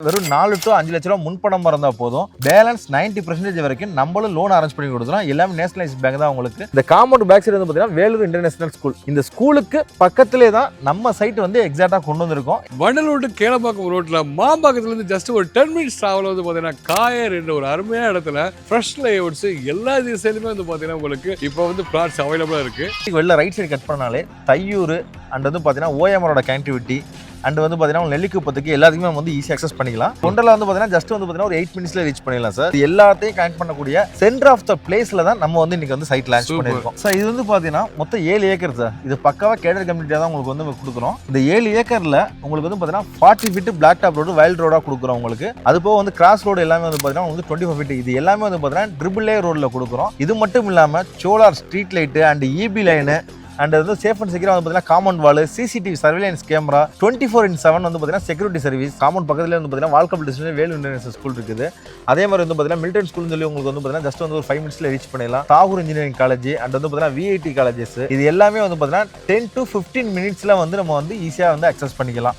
வெறும் 4 to 5 லட்ச ரூபா முன்பணம் இருந்தா போதும். பேலன்ஸ் 90% வரைக்கும் நம்மளும் லோன் அரேஞ்ச் பண்ணி கொடுத்துறோம். எல்லாமே நேஷனலைஸ் பேங்க் தான் உங்களுக்கு. இந்த காம்பவுண்ட் பேக் சைடு வந்து பாத்தீங்கன்னா வேலூர் இன்டர்நேஷனல் ஸ்கூல். இந்த ஸ்கூலுக்கு பக்கத்திலே தான் நம்ம சைட் வந்து எக்ஸாக்ட்டா கொண்டு வந்திருக்கோம். வண்டலூர் டு கேளம்பாக்கம் ரோட்ல மாம்பாக்கத்துல இருந்து ஜஸ்ட் ஒரு 10 மினிட்ஸ் டிராவல் வந்து பாத்தீங்கன்னா காயர் என்ற ஒரு அருமையான இடத்துல ஃப்ரெஷ் லேஅவுட்ஸ் எல்லா திசையிலுமே வந்து பாத்தீங்கன்னா உங்களுக்கு இப்போ வந்து பிளாட்ஸ் அவைலபிளா இருக்கு. வெளில ரைட் சைடு கட் பண்ணாலே தையூர் அண்ட் வந்து பாத்தீங்கன்னா ஓஎம்ஆரோட கனெக்டிவிட்டி அண்ட் வந்து பார்த்தீங்கன்னா நெல்லிக்குப்பத்துக்கு எல்லாத்துக்குமே வந்து ஈஸி அக்சஸ் பண்ணிக்கலாம். ஒண்டரில் வந்து பார்த்தீங்கன்னா ஜஸ்ட் வந்து பார்த்தீங்கன்னா ஒரு 8 மினிட்ஸ்ல ரீச் பண்ணிடலாம் சார். இது எல்லாத்தையும் கனெக்ட் பண்ணக்கூடிய சென்டர் ஆஃப் த பிளேஸ்ல தான் நம்ம வந்து இன்னைக்கு வந்து சைட் லான்ச் பண்ணிருக்கோம் சார். இது வந்து பார்த்தீங்கன்னா மொத்தம் 7 ஏக்கர் சார். இது பக்காவா கேடர் கம்யூனிட்டியாக தான் உங்களுக்கு வந்து கொடுக்குறோம். இந்த 7 ஏக்கர்ல உங்களுக்கு வந்து பார்த்தீங்கன்னா 40 feet black top road wide ரோடா கொடுக்குறோம் உங்களுக்கு. அது போக வந்து கிராஸ் ரோடு எல்லாமே வந்து பார்த்தீங்கன்னா வந்து 25 ஃபீட். இது எல்லாமே வந்து பார்த்தீங்கன்னா ட்ரிபிள் ஏ ரோட்ல கொடுக்குறோம். இது மட்டும் இல்லாம solar street light and EB line and வந்து சேஃப் அண்ட் செக்யூர் வந்து பார்த்தீங்கன்னா compound wall, CCTV surveillance camera, 24/7 வந்து பார்த்தீங்கன்னா செக்யூரிட்டி சர்வீஸ். காம்பவுண்ட் பக்கத்துல வந்து பார்த்தீங்கன்னா வால்கப் டிஸ்ட்ரிக்ட் வேலூர் இன்டர்நேஷனல் ஸ்கூல் இருக்குது. அதே மாதிரி வந்து பார்த்தீங்கன்னா மிலிட்டன் ஸ்கூல்னு சொல்லி உங்களுக்கு வந்து பார்த்தீங்கன்னா ஜஸ்ட் வந்து ஒரு 5 மினிட்ஸ்ல ரீச் பண்ணிடலாம். தாகூர் இன்ஜினியரிங் காலேஜ் அண்ட் வந்து பார்த்தீங்கன்னா விஐடி காலேஜஸ் இது எல்லாமே வந்து பார்த்தீங்கன்னா 10 to 15 மினிட்ஸ்ல வந்து நம்ம வந்து ஈஸியாக வந்து அக்சஸ் பண்ணிக்கலாம்.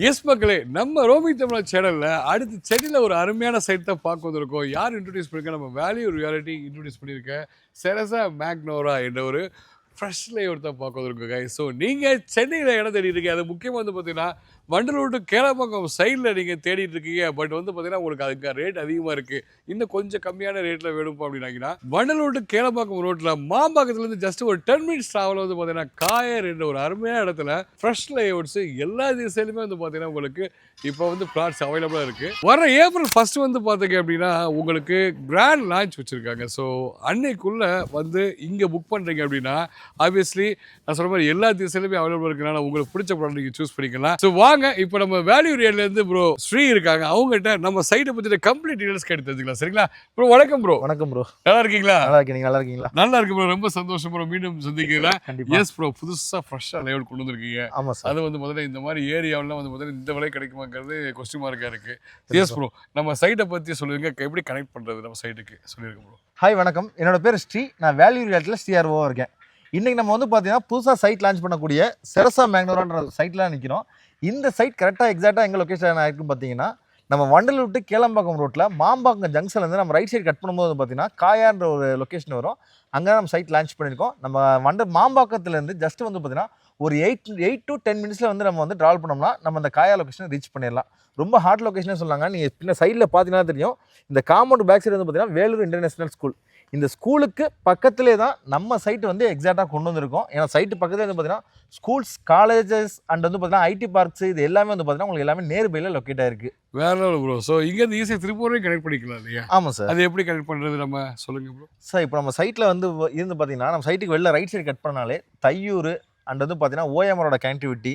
எஸ் மக்களே, நம்ம ரோமி தமிழா சேனல்ல அடுத்து சென்னையில் ஒரு அருமையான சைட் தான் பார்க்க வந்திருக்கோம். யார் இன்ட்ரோடியூஸ் பண்ணிருக்க? நம்ம வேல்யூ ரியாலிட்டி இன்ட்ரோடியூஸ் பண்ணியிருக்கேன். செரசா மேக்னோரா என்ற ஒரு ஃப்ரெஷ் லேஅவுட் தான் பார்க்க வந்திருக்கோம் guys. ஸோ நீங்கள் சென்னையில் இடம் தேடிட்டு இருக்கீங்க. அது முக்கியமாக வந்து பார்த்தீங்கன்னா வண்டலூர் டு கேளம்பாக்கம் சைடில் நீங்கள் தேடிட்டு இருக்கீங்க. பட் வந்து பார்த்தீங்கன்னா உங்களுக்கு அதுக்கு ரேட் அதிகமாக இருக்குது. இன்னும் கொஞ்சம் கம்மியான ரேட்டில் வேணும்ப்பா அப்படின்னாங்கன்னா வண்டலூர் டு கேளம்பாக்கம் ரோட்டில் மாம்பாக்கத்துலேருந்து ஜஸ்ட் ஒரு 10 மினிட்ஸ் டிராவல் வந்து பார்த்தீங்கன்னா காயர் என்ற ஒரு அருமையான இடத்துல ஃப்ரெஷ் லேஅவுட்ஸ் எல்லா திசையிலுமே வந்து பார்த்தீங்கன்னா உங்களுக்கு இப்போ வந்து பிளாட்ஸ் அவைலபிளாக இருக்குது. வர ஏப்ரல் 1 வந்து பார்த்தீங்க அப்படின்னா உங்களுக்கு கிராண்ட் லான்ச் வச்சுருக்காங்க. ஸோ அன்னைக்குள்ளே வந்து இங்கே புக் பண்ணுறீங்க அப்படின்னா ஆப்வியஸ்லி நான் சொல்ற மாதிரி எல்லா திசையிலுமே அவைலபிள் இருக்கனால உங்களுக்கு பிடிச்ச ப்ராடக்ட் நீங்கள் சூஸ் பண்ணிக்கலாம். ஸோ வாங்க இப்போ நம்ம வேல்யூ ரியல்லேருந்து ப்ரோ ஸ்ரீ இருக்காங்க. அவங்ககிட்ட நம்ம சைட்டை பற்றி கம்ப்ளீட் டீடைல்ஸ் கேட்டு தெரிஞ்சுக்கலாம். சரிங்களா ப்ரோ? வணக்கம் ப்ரோ. வணக்கம் ப்ரோ. நல்லா இருக்கீங்களா? நல்லா இருக்கீங்க. நல்லா இருக்கீங்களா? நல்லா இருக்கு ப்ரோ. ரொம்ப சந்தோஷம் ப்ரோ. மீண்டும் சந்திக்கிறேன். எஸ் ப்ரோ, புதுசாக ஃப்ரெஷ்ஷாக லேஅவுட் கொண்டு வந்திருக்கீங்க. ஆமாம் சார். அது வந்து முதல்ல இந்த மாதிரி ஏரியாவெலாம் வந்து முதல்ல இந்த விலை கிடைக்குமாங்கிறது கொஸ்டின் மார்க்காக இருக்குது. எஸ் ப்ரோ, நம்ம சைட்டை பற்றி சொல்லுவீங்க, எப்படி கனெக்ட் பண்ணுறது நம்ம சைட்டுக்கு சொல்லியிருக்கோம் ப்ரோ. ஹாய் வணக்கம், என்னோட பேர் ஸ்ரீ. நான் வேல்யூ ரியாலிட்டியில் சிஆர்ஓ இருக்கேன். இன்றைக்கி நம்ம வந்து பார்த்தீங்கன்னா புதுசாக சைட் லான்ச் பண்ணக்கூடிய செரசா மேக்னோரான்ற சைட்லாம் நிற்கிறோம். இந்த சைட் கரெக்டாக எக்ஸாக்டாக எங்கே லொக்கேஷன் ஆகிருக்குன்னு பார்த்தீங்கன்னா நம்ம வண்டலூர் டு கேளம்பாக்கம் ரோட்டில் மாம்பாக்கம் ஜங்ஷன்லேருந்து நம்ம ரைட் சைடு கட் பண்ணும்போது பார்த்தீங்கன்னா காயான்ற ஒரு லொக்கேஷன் வரும். அங்கே நம்ம சைட் லான்ச் பண்ணியிருக்கோம். நம்ம மாம்பாக்கத்துலேருந்து ஜஸ்ட் வந்து பார்த்தீங்கன்னா ஒரு 8 to 10 மினிட்ஸில் வந்து நம்ம வந்து ட்ராவல் பண்ணோம்னா நம்ம அந்த காயா லொக்கேஷனை ரீச் பண்ணிடலாம். ரொம்ப ஹார்ட் லொக்கேஷனே சொன்னாங்க. நீங்கள் பின்ன சைடில் பார்த்தீங்கன்னா தெரியும். இந்த காம்பவுண்ட் பேக் சைடு வந்து பார்த்தீங்கன்னா வேலூர் இன்டர்நேஷனல் ஸ்கூல். இந்த ஸ்கூலுக்கு பக்கத்திலே தான் நம்ம சைட் வந்து எக்ஸாக்டாக கொண்டு வந்திருக்கோம். ஏன்னா சைட்டு பக்கத்தில் வந்து பார்த்தீங்கன்னா ஸ்கூல்ஸ், காலேஜஸ் அண்ட் வந்து பார்த்தீங்கன்னா ஐடி பார்க்ஸ் இது எல்லாமே வந்து பார்த்தீங்கன்னா உங்களுக்கு எல்லாமே நியர்பையில் லொக்கேட் ஆயிருக்கு. வேற லெவல் ப்ரோ. ஸோ இங்கேருந்து ஈஸியாக திருப்பூரையும் கனெக்ட் பண்ணிக்கலாம் இல்லையா? ஆமாம் சார். அது எப்படி கனெக்ட் பண்ணுறது நம்ம சொல்லுங்கள் ப்ரோ. சார் இப்போ நம்ம சைட்டில் வந்து இருந்து பார்த்தீங்கன்னா நம்ம சைட்டுக்கு வெளில ரைட் சைடு கட் பண்ணாலே தையூர் அண்ட் வந்து பார்த்தீங்கன்னா ஓஎம்ஆரோட கனெக்டிவிட்டி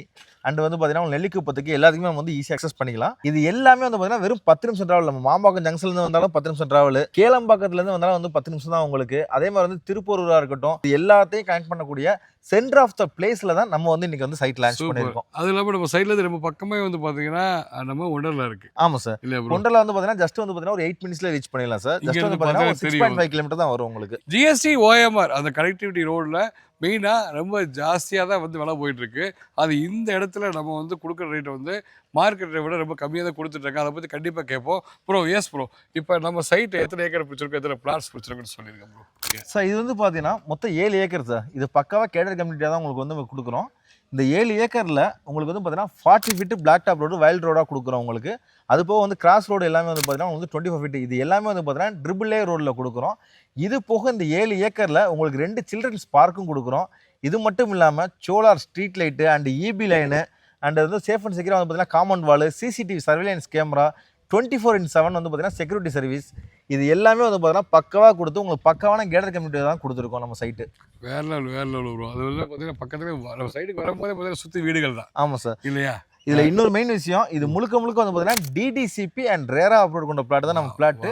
அண்ட் வந்து பார்த்தீங்கன்னா நெல்லிக்குப்பத்துக்கு எல்லாத்துக்குமே நம்ம வந்து ஈஸி அக்சஸ் பண்ணிக்கலாம். இது எல்லாமே வந்து பார்த்தீங்கன்னா வெறும் 10 நிமிஷம் ட்ராவல். நம்ம மாம்பாக்கம் ஜங்ஷன்லேருந்து வந்தாலும் 10 நிமிஷம் ட்ராவல், கேளம்பாக்கத்துலேருந்து வந்தாலும் வந்து 10 நிமிஷம் தான் உங்களுக்கு. அதே மாதிரி வந்து திருப்பூரூராக இருக்கட்டும், இது எல்லாத்தையும் கனெக்ட் பண்ணக்கூடிய சென்டர் ஆஃப் த பிளேஸில் தான் நம்ம வந்து இன்னைக்கு வந்து சைட் லான்ச் பண்ணியிருக்கோம். அது இல்லாமல் நம்ம சைட்லேருந்து நம்ம பக்கமே வந்து பார்த்தீங்கன்னா நம்ம ஒண்டரில் இருக்கு. ஆமாம் சார். ஒண்டரில் வந்து பார்த்தீங்கன்னா ஜஸ்ட் வந்து பார்த்தீங்கன்னா ஒரு 8 மினிட்ஸ்ல ரீச் பண்ணிடலாம் சார். ஜஸ்ட் வந்து பார்த்தீங்கன்னா 6.5 கிலோமீட்டர் தான் வரும் உங்களுக்கு. ஜிஎஸ்டி ஓஎம்ஆர் அந்த கனெக்டிவிட்டி ரோடில் மெயினாக ரொம்ப ஜாஸ்தியாக தான் வந்து விலை போயிட்டுருக்கு. அது இந்த இடத்துல நம்ம வந்து கொடுக்குற ரேட்டை வந்து மார்க்கெட்டை விட ரொம்ப கம்மியாக தான் கொடுத்துட்ருக்காங்க. அதை பற்றி கண்டிப்பாக கேட்போம் ப்ரோ. எஸ் ப்ரோ, இப்போ நம்ம சைட்டு எத்தனை ஏக்கர் பிடிச்சிருக்கோம், எத்தனை பிளாட்ஸ் பிடிச்சிருக்குன்னு சொல்லியிருக்கேன் ப்ரோ. சார் இது வந்து பார்த்தீங்கன்னா மொத்தம் 7 ஏக்கர் சார். இது பக்காவாக கேடர் கம்யூனிட்டியாக தான் உங்களுக்கு வந்து கொடுக்குறோம். இந்த 7 ஏக்கரில் உங்களுக்கு வந்து பார்த்தீங்கன்னா 40 feet black top road wide ரோடாக கொடுக்குறோம் உங்களுக்கு. அது போக வந்து கிராஸ் ரோடு எல்லாமே வந்து பார்த்தீங்கன்னா வந்து 25 ஃபீட். இது எல்லாமே வந்து பார்த்தீங்கன்னா ட்ரிபிள் ஏ ரோடில் கொடுக்குறோம். இது போக இந்த 7 ஏக்கரில் உங்களுக்கு 2 சில்ட்ரன்ஸ் பார்க்கும் கொடுக்குறோம். இது மட்டும் இல்லாமல் solar street light and EB line and வந்து சேஃப் அண்ட் செக்யூர் வந்து பார்த்தீங்கன்னா compound wall, CCTV surveillance camera, 24/7 வந்து பார்த்தீங்கன்னா செக்யூரிட்டி சர்வீஸ் இது எல்லாமே வந்து பார்த்தீங்கன்னா பக்கவாக கொடுத்து உங்களுக்கு பக்கவான கேடர் கம்யூனிட்டி தான் கொடுத்துருக்கோம் நம்ம சைட்டு. வேற லெவல் ப்ரோ. அது வந்து பார்த்தீங்கன்னா பக்கத்துலேயே நம்ம சைட்டுக்கு வரும்போதே பார்த்தீங்கன்னா சுற்றி வீடுகள் தான். ஆமாம் சார். இல்லையா? இதில் இன்னொரு மெயின் விஷயம், இது முழுக்க வந்து பார்த்தீங்கன்னா டிடிசிபி அண்ட் ரேரா அப்ரூவ் கொண்ட பிளாட் தான் நம்ம பிளாட்.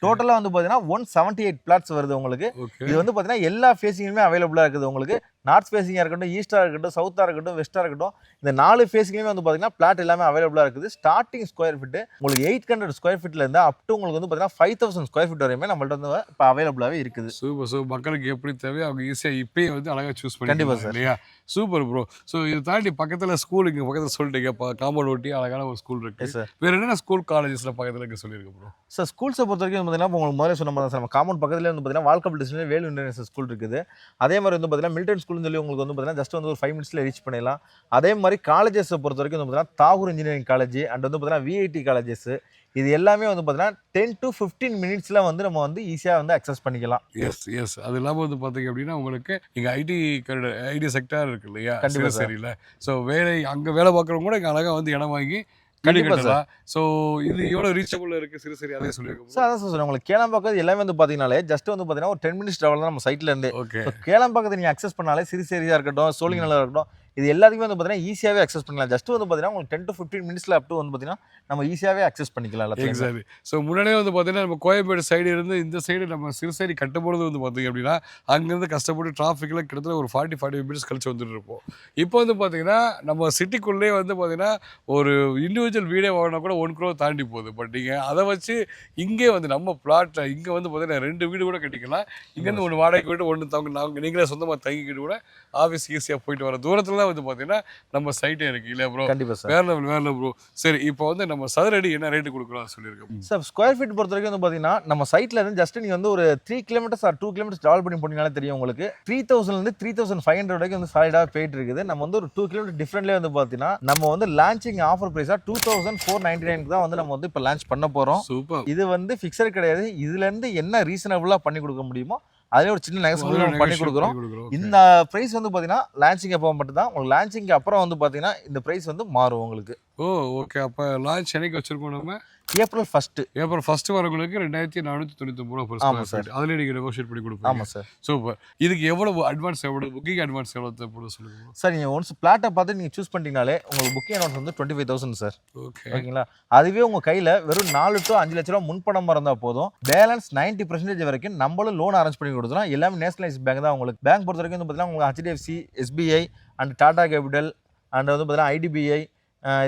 டோட்டலாக வந்து பார்த்தீங்கன்னா 178 பிளாட்ஸ் வருது உங்களுக்கு. இது வந்து பார்த்தீங்கன்னா எல்லா ஃபேஸிங்குமே அவைலபிளாக இருக்குது உங்களுக்கு. நார்த் ஃபேஸிங்காக இருக்கட்டும், ஈஸ்டாக இருக்கட்டும், சவுத்தாக இருக்கட்டும், வெஸ்ட்டாக இருக்கட்டும், இந்த 4 ஃபேஸிங்லேயுமே வந்து பார்த்தீங்கன்னா பிளாட் எல்லாமே அவைலபிளாக இருக்குது. ஸ்டார்டிங் ஸ்கொயர் ஃபீட்டு உங்களுக்கு 800 ஸ்கொயர் ஃபீட்லேருந்து அப் டு உங்களுக்கு வந்து பார்த்தீங்கன்னா 5000 ஸ்கொயர் ஃபீட் வரையுமே நம்மள்ட்ட வந்து இப்போ அவைலபிளாகவே இருக்குது. சூப்பர் மக்களுக்கு எப்படி தேவையோ அவங்க ஈஸியாக இப்பயே வந்து அழகாக சூஸ் பண்ணி கண்டிப்பா சார். இல்லையா? Super bro. ஸோ இதை தாண்டி பக்கத்தில் ஸ்கூல் இங்கே பக்கத்தில் சொல்லிட்டீங்க, காம்பவுண்ட் ஒட்டி அழகான ஒரு ஸ்கூல் இருக்கு. சார் வேற என்னென்ன ஸ்கூல் காலேஜஸ்ல பக்கத்தில் இருக்க சொல்லியிருக்கேன் ப்ரோ? சார் ஸ்கூல்ஸை பொறுத்த வரைக்கும் பார்த்தீங்கன்னா இப்போ உங்களுக்கு முதல்ல சொன்ன மாதிரி தான் சார், நம்ம காமன் பக்கத்துலேயே வந்து பார்த்தீங்கன்னா வால்கப் டிஸ்ட்ரிக்ட்ல வேலு இன்டர்நேஷனல் ஸ்கூல் இருக்குது. அதே மாதிரி வந்து பார்த்தீங்கன்னா மில்டன் ஸ்கூல்னு சொல்லி உங்களுக்கு வந்து பார்த்தீங்கன்னா ஜஸ்ட் வந்து ஒரு 5 மினிட்ஸில் ரீச் பண்ணிடலாம். அதே மாதிரி காலேஜஸை பொறுத்த வரைக்கும் வந்து பார்த்தீங்கன்னா தாகூர் இன்ஜினியரிங் காலேஜ் அண்ட் வந்து பார்த்தீங்கன்னா விஐடி காலேஜஸ், இது எல்லாமே வந்து பார்த்தீங்கன்னா 10 to 15 மினிட்ஸில் வந்து நம்ம வந்து ஈஸியாக வந்து அக்சஸ் பண்ணிக்கலாம். எஸ் அது இல்லாமல் வந்து பார்த்தீங்க அப்படின்னா உங்களுக்கு இங்கே ஐடி செக்டார் இருக்கு இல்லையா? கண்டிப்பா சார். சரியில்லை. ஸோ அங்கே வேலை பார்க்குறவங்க கூட இங்கே அழகாக வந்து இடம் வாங்கி கண்டிப்பா கட்டலாம். ஸோ இது எவ்வளோ ரீச்சபிள் இருக்கு சரி அதே சொல்லியிருக்கோம். சார் அதான் சார் உங்களுக்கு கேளம்பாக்கம் எல்லாமே வந்து பார்த்தீங்கன்னாலே ஜஸ்ட் வந்து பார்த்தீங்கன்னா ஒரு 10 மினிட்ஸ் ட்ராவல் தான் நம்ம சைட்ல இருந்து. ஓகே கேளம்பாக்கத்தை நீங்கள் அக்சஸ் பண்ணாலே சிறுசேரியாக இருக்கட்டும், சோழிங்கநல்லா இருக்கட்டும், இது எல்லாத்தையுமே வந்து பார்த்தீங்கன்னா ஈஸியாகவே அக்சஸ் பண்ணிக்கலாம். ஜஸ்ட் வந்து பார்த்தீங்கன்னா உங்களுக்கு 10 to 15 மினிட்ஸில் அப் டு வந்து பார்த்தீங்கன்னா நம்ம ஈஸியாகவே அக்சஸ் பண்ணிக்கலாம் எல்லாத்தையும். எக்ஸாக்ட்லி. ஸோ முன்னாடியே வந்து பார்த்தீங்கன்னா நம்ம கோயம்பேடு சைடு இருந்து இந்த சைடு நம்ம சிறுசேரி கட்டும்போது வந்து பார்த்தீங்க அப்படின்னா அங்கேருந்து கஷ்டப்பட்டு டிராஃபிக்கில் கிட்டத்தட்ட ஒரு 40-45 மினிட்ஸ் கழிச்சு வந்துட்டு இருப்போம். இப்போ வந்து பார்த்தீங்கன்னா நம்ம சிட்டிக்குள்ளேயே வந்து பார்த்தீங்கன்னா ஒரு இண்டிவிஜுவல் வீடே வாங்கினா கூட 1 crore தாண்டி போகுது. பட் நீங்கள் அதை வச்சு இங்கே வந்து நம்ம பிளாட்டில் இங்கே வந்து பார்த்தீங்கன்னா 2 வீடு கூட கட்டிக்கலாம். இங்கேருந்து 1 வாடகைக்கு வீடு, 1 நீங்களே சொந்தமாக தங்கிக்கிட்டு கூட ஆஃபீஸ் ஈஸியாக போயிட்டு வர தூரத்தில் வந்து பார்த்தீங்கன்னா நம்ம சைட்டே இருக்கு இல்லையா ப்ரோ? கண்டிப்பா சார். வேற லெவல் ப்ரோ. சரி இப்போ வந்து நம்ம சதுரடி என்ன ரேட்டு கொடுக்குறோம் சொல்லியிருக்கோம் சார் ஸ்கொயர் ஃபீட் பொறுத்த வரைக்கும் வந்து பார்த்தீங்கன்னா நம்ம சைட்ல இருந்து ஜஸ்ட் நீங்கள் வந்து ஒரு 3 கிலோமீட்டர்ஸ் ஆர் 2 கிலோமீட்டர்ஸ் ட்ராவல் பண்ணி போனீங்கனாலே தெரியும் உங்களுக்கு 3000லேருந்து 3500 வரைக்கும் வந்து சாலிடாக போயிட்டு இருக்குது. நம்ம வந்து ஒரு 2 கிலோமீட்டர் டிஃப்ரெண்ட்லேயே வந்து பார்த்தீங்கன்னா நம்ம வந்து லான்ச்சிங் ஆஃபர் ப்ரைஸாக 2499 தான் வந்து நம்ம வந்து இப்போ லான்ச் பண்ண போகிறோம். சூப்பர். இது வந்து ஃபிக்ஸட் கிடையாது. இதுலேருந்து என்ன ரீசனபுளாக பண்ணி கொடுக்க முடியுமோ அதிலே ஒரு சின்ன நெகோசியபிள் நம்ம பண்ணி கொடுக்குறோம். இந்த பிரைஸ் வந்து பார்த்தீங்கன்னா லான்ச்சிங் அப்போ மட்டும் தான். உங்களுக்கு லான்ச்சிங் அப்புறம் வந்து பார்த்தீங்கன்னா இந்த பிரைஸ் வந்து மாறும் உங்களுக்கு. ஓ ஓகே. அப்போ லான்ச் என்னைக்கு வச்சிருக்கோம் நம்ம? ஏப்ரல் 1. ஏப்ரல் 1 வரவங்களுக்கு 2499 ஆமாம் சார். அதில் நீங்கள் நெகோஷியேட் பண்ணி கொடுப்போம். ஆமாம் சார். சூப்பர். இதுக்கு எவ்வளவு அட்வான்ஸ், எவ்வளோ புக்கிங் அட்வான்ஸ் எவ்வளோ தேவைப்படும் சொல்லுங்கள் சார். நீங்கள் ஒன்ஸ் பிளாட்டை பார்த்து நீங்கள் சூஸ் பண்ணிட்டீங்கனாலே உங்களுக்கு புக்கிங் அட்வான்ஸ் வந்து 25,000 சார். ஓகே ஓகேங்களா? அதுவே உங்கள் கையில் வெறும் 4 to 5 லட்ச ரூபா முன்பணமாக இருந்தால் போதும். பேலன்ஸ் 90% வரைக்கும் நம்மளும் லோன் அரேஞ்ச் பண்ணி கொடுத்துரும். எல்லாமே நேஷனலைஸ் பேங்க் தான். உங்களுக்கு பேங்க் பொறுத்த வரைக்கும் வந்து பார்த்தீங்கன்னா உங்களுக்கு HDFC, SBI and Tata capital and வந்து பார்த்தீங்கன்னா IDBI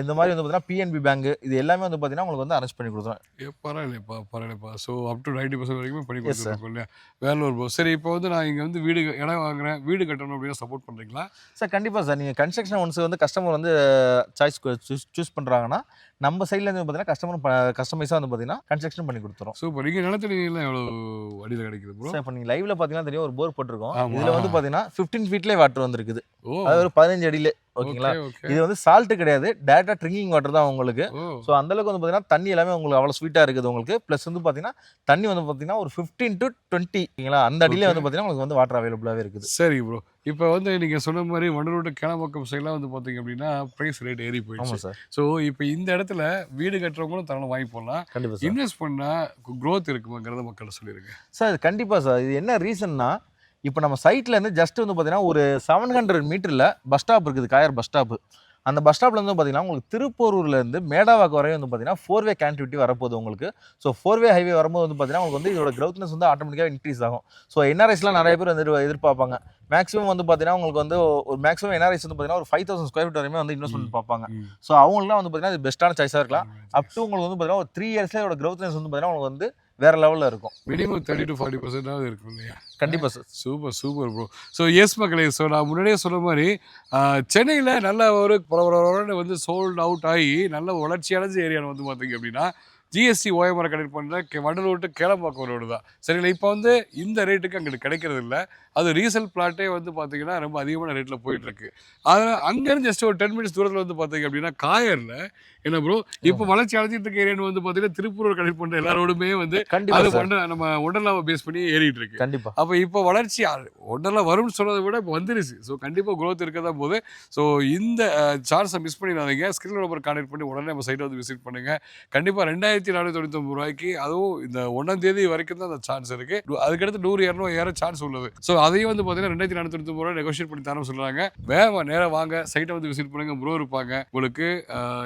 இந்த மாதிரி வந்து பார்த்தீங்கன்னா PNB பேங்க், இது எல்லாமே வந்து பார்த்தீங்கன்னா உங்களுக்கு வந்து அரேஞ்ச் பண்ணி கொடுத்துரும். பரவாயில்லைப்பா. ஸோ அப் டு 90% வரைக்கும் பண்ணி கொடுத்துருக்கோம் இல்லையா? வேற ஒரு ப்ரோ. சரி இப்போ வந்து நான் இங்கே வந்து இடம் வாங்குறேன், வீடு கட்டணும் அப்படின்னா சப்போர்ட் பண்ணுறீங்களா? சார் கண்டிப்பாக சார். நீங்கள் கன்ஸ்ட்ரக்ஷன் ஒன்ஸ் வந்து கஸ்டமர் வந்து சாய்ஸ் சூஸ் பண்ணுறாங்கன்னா நம்ம சைட்லேருந்து பார்த்தீங்கன்னா கஸ்டமைஸாக வந்து பார்த்தீங்கன்னா கன்ஸ்ட்ரக்ஷன் பண்ணி கொடுத்துரும். சூப்பர். இங்கே நிலத்தடிலாம் எவ்வளோ அடியில் கிடைக்குது ப்ரோ? சார் இப்போ நீங்கள் லைவ்ல பார்த்தீங்கன்னா தெரியும், ஒரு போர் போட்டிருக்கோம். ஆமா. இதில் வந்து பார்த்தீங்கன்னா 15 ஃபீட்லேயே வாட்டர் வந்துருக்குது. ஓ அது ஒரு 15 அடியிலே. ஓகேங்களா? ஓகே. இது வந்து சால்ட் கிடையாது, டேரக்டா ட்ரிங்கிங் வாட்டர் தான் உங்களுக்கு. ஓ ஸோ அந்த அளவுக்கு வந்து பார்த்தீங்கன்னா தண்ணி எல்லாமே உங்களுக்கு அவ்வளோ ஸ்வீட்டாக இருக்குது உங்களுக்கு. ப்ளஸ் வந்து பார்த்தீங்கன்னா தண்ணி வந்து பார்த்தீங்கன்னா ஒரு 15 to 20 ஓகேங்களா? அந்த அடியிலே வந்து பார்த்தீங்கன்னா உங்களுக்கு வந்து வாட்டர் அவைலபிளாகவே இருக்குது. சரி ப்ரோ. இப்போ வந்து நீங்கள் சொன்ன மாதிரி வண்டலூர் கிளம்பக்கம் சைட்லாம் வந்து பார்த்தீங்க அப்படின்னா ப்ரைஸ் ரேட் ஏறி போயிடுச்சு. ஆமாம் சார். ஸோ இப்போ இந்த இடத்துல வீடு கட்டுறவங்களும் தரணும் வாங்கி போடலாம். கண்டிப்பாக சார். இன்வெஸ்ட் பண்ணால் க்ரோத் இருக்குமாங்கிறத மக்கள் சொல்லிடுங்க சார் கண்டிப்பாக சார். இது என்ன ரீசன்னா இப்போ நம்ம சைட்லேருந்து ஜஸ்ட் வந்து பார்த்தீங்கன்னா ஒரு 700 மீட்டரில் பஸ் ஸ்டாப் இருக்குது, காயர் பஸ் ஸ்டாப்பு. அந்த பஸ் ஸ்டாப்ல வந்து பார்த்தீங்கன்னா உங்களுக்கு திருப்பூர்லேருந்து மேடாவாக்கு வரையும் வந்து பார்த்தீங்கன்னா 4-வே கனெக்டிவிட்டி வரப்போகுது உங்களுக்கு. ஸோ 4-வே ஹைவே வரும்போது வந்து பார்த்தீங்கன்னா உங்களுக்கு வந்து இதோட க்ரௌத்னஸ் வந்து ஆட்டோமேட்டிக்காக இன்க்ரீஸ் ஆகும். ஸோ NRIஸ்லாம் நிறைய பேர் வந்து எதிர்பார்ப்பாங்க. மேக்ஸிமம் வந்து பார்த்தீங்கன்னா உங்களுக்கு வந்து ஒரு மேக்ஸிமம் NRIஸ் வந்து பார்த்தீங்கன்னா ஒரு 5,000 ஸ்கொயர் ஃபீட் வரையுமே வந்து இன்வெஸ்ட்மெண்ட் பார்ப்பாங்க. ஸோ அவங்களுக்குலாம் வந்து பார்த்தீங்கன்னா இது பெஸ்ட்டான சாய்ஸாக இருக்கலாம். அப் டு உங்களுக்கு வந்து பார்த்தீங்கன்னா ஒரு 3 இயர்ஸ்ல இதோட க்ரௌத்னஸ் வந்து பார்த்தீங்கன்னா உங்களுக்கு வந்து வேற லெவலில் இருக்கும். மினிமம் 30 to 40% இருக்கும் இல்லையா? கண்டிப்பாக sir. Super bro. So yes மக்களே, ஸோ நான் முன்னாடியே சொன்ன மாதிரி சென்னையில் நல்ல ஒரு பரவரன்னு வந்து சோல்ட் அவுட் ஆகி நல்ல வளர்ச்சி அடைஞ்ச ஏரியாவில் வந்து பார்த்தீங்க அப்படின்னா GST ஓஎம்ஆர் கனெக்ட் பண்ணுற வண்டலூர் டு கேளம்பாக்கம் ரோடு தான். சரிங்களா? இப்போ வந்து இந்த ரேட்டுக்கு அங்கிட்டு கிடைக்கிறது இல்லை. அது ரீசேல் பிளாட்டே வந்து பார்த்தீங்கன்னா ரொம்ப அதிகமான ரேட்டில் போயிட்டுருக்கு. அதனால் அங்கேருந்து ஜஸ்ட் ஒரு 10 மினிட்ஸ் தூரத்தில் வந்து பார்த்தீங்க அப்படின்னா காயரில் என்ன ப்ரோ இப்போ வளர்ச்சி அடைஞ்சிட்டு இருக்க ஏரியான்னு வந்து பார்த்தீங்கன்னா திருப்பூர் கனெக்ட் பண்ணுற எல்லாரோடுமே வந்து அது நம்ம ஒண்டர்லாவை பேஸ் பண்ணி ஏறிட்டு இருக்கு. கண்டிப்பாக. அப்போ இப்போ வளர்ச்சி ஒண்டர்லா வரும்னு சொன்னதை விட இப்போ வந்துருச்சு. ஸோ கண்டிப்பாக க்ரோத் இருக்க தான் போகுது. ஸோ இந்த சான்ஸை மிஸ் பண்ணிடாதீங்க. ஸ்கிரீன் நம்பர் கான்டெக்ட் பண்ணி உடனே நம்ம சைட்டை வந்து விசிட் பண்ணுங்கள். கண்டிப்பாக 2499 அதுவும் இந்த 1ஆம் தேதி வரைக்கும் தான் அந்த சான்ஸ் இருக்கு. அதுக்கடுத்து 100-200 ஏற சான்ஸ் உள்ளது. ஸோ அதையும் வந்து பார்த்தீங்கன்னா 2499 நெகோஷியேட் பண்ணி தரோம்னு சொல்றாங்க. வேகமா நேரா வாங்க, சைட்டை வந்து விசிட் பண்ணுங்க. ப்ரோ இருப்பாங்க உங்களுக்கு.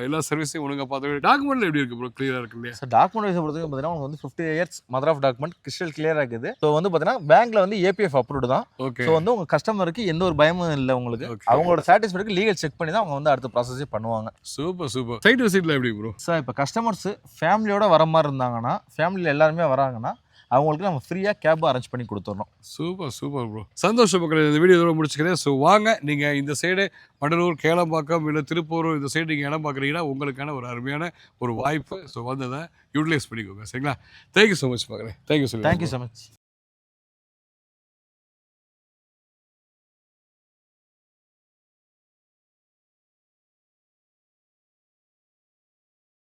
எல்லா சர்வீஸையும் ஒழுங்கா பார்த்து. டாக்குமெண்ட்ல எப்படி இருக்கு ப்ரோ? கிளியரா இருக்கு இல்லையா? சார் டாக்குமெண்ட் வைஸ் பொறுத்தவரைக்கும் பார்த்தீங்கன்னா உங்களுக்கு வந்து 50 years mother of document crystal கிளியராக இருக்குது. ஸோ வந்து பார்த்தீங்கன்னா பேங்க்ல வந்து ஏபிஎஃப் அப்ரூவ்டு தான். ஓகே. ஸோ வந்து உங்க கஸ்டமருக்கு எந்த ஒரு பயமும் இல்லை உங்களுக்கு. Okay. அவங்களோட சாட்டிஸ்ஃபைடுக்கு லீகல் செக் பண்ணி தான் அவங்க வந்து அடுத்த ப்ராசஸே பண்ணுவாங்க. Super super. சைட் விசிட்ல எப்படி ப்ரோ? சார் இப்போ கஸ்டமர்ஸ் ஃபேமிலியோட வர மாதிரி இருந்தாங்கன்னா, ஃபேமிலியில் எல்லாருமே வராங்கன்னா அவங்களுக்கு நம்ம ஃப்ரீயாக கேப் அரேஞ்ச் பண்ணி கொடுத்துட்றோம். Super super bro. சந்தோஷம் மக்களே. இந்த வீடியோ இதோட முடிச்சுக்கிறேன். ஸோ வாங்க, நீங்கள் இந்த சைடு வண்டலூர், கேளம்பாக்கம் இல்லை திருப்பூர் இந்த சைடு நீங்கள் இடம் பார்க்குறீங்கன்னா உங்களுக்கான ஒரு அருமையான ஒரு வாய்ப்பு. ஸோ வந்து அதை யூட்டிலைஸ் பண்ணிக்கோங்க. சரிங்களா? தேங்க்யூ ஸோ மச் மக்களே. Thank you so much. Thank you so much.